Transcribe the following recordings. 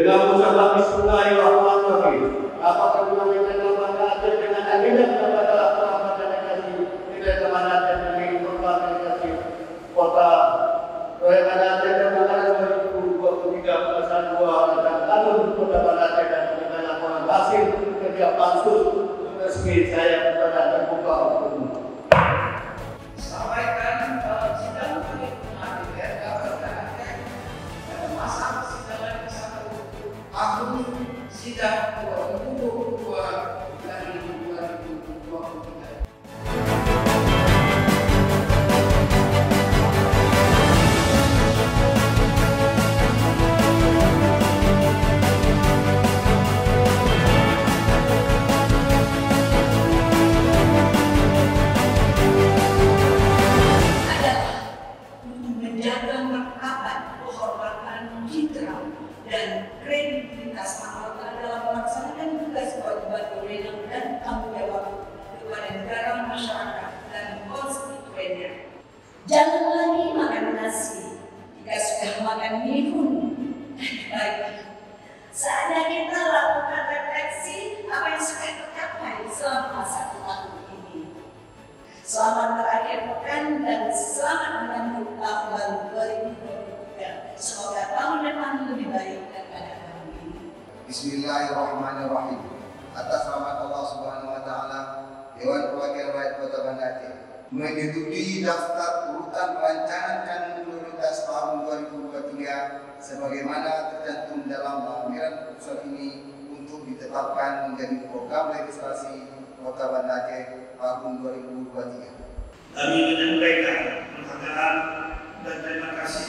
dengan ucapan Bismillahirrahmanirrahim. Apakah dengan kepada Aceh dengan agenda kepada Rahmat dan Kasih tidak kepada Aceh dengan informasi kasih kota Proyek Aceh dan Makanan 2023 pasal 2 dan Kanun Kota Aceh dan dengan laporan hasil kerja pansus resmi saya kepada terbuka umum. Sampaikan dalam sidang paripurna DPR Kabupaten Aceh pada masa persidangan ke-1 tahun sidang 2022 dari 2023. Menjaga martabat, kehormatan, citra, dan kredibilitas anggota dalam melaksanakan tugas kewajiban wewenang dan tanggung jawab kepada negara, masyarakat, dan konstituennya. Jangan lagi makan nasi jika sudah makan mie pun baik. Saatnya kita lakukan refleksi apa yang sudah tercapai selama 1 tahun ini. Selamat berakhir pekan dan selamat menyambut tahun baru 2023. Semoga tahun depan lebih baik daripada tahun ini. Bismillahirrahmanirrahim. Atas rahmat Allah Subhanahu wa taala, Dewan Perwakilan Rakyat Kota Banda Aceh menyetujui daftar urutan rancangan Kanun Prioritas tahun 2023 sebagaimana tercantum dalam lampiran keputusan ini untuk ditetapkan menjadi program legislasi Kota Banda Aceh tahun 2023. Kami menyampaikan penghargaan dan terima kasih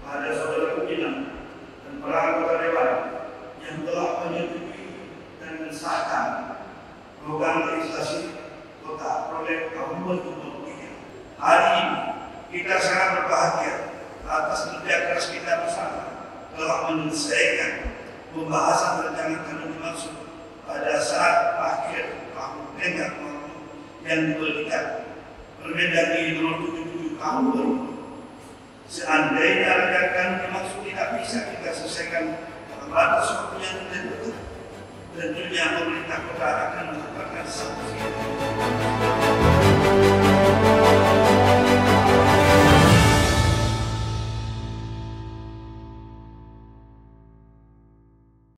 pada saudara pimpinan dan para anggota dewan yang telah menyetujui dan mensahkan program legislasi Kota Proyek tahun 2023. Hari ini kita sangat berbahagia atas kerja keras kita bersama telah menyelesaikan pembahasan rancangan kanun dimaksud pada saat akhir tahun tenggat waktu yang diberikan Permendagri nomor 77 tahun 2000. Seandainya rancangan dimaksud tidak bisa kita selesaikan dalam batas waktu yang tertentu, tentunya pemerintah kota akan menetapkan sanksi.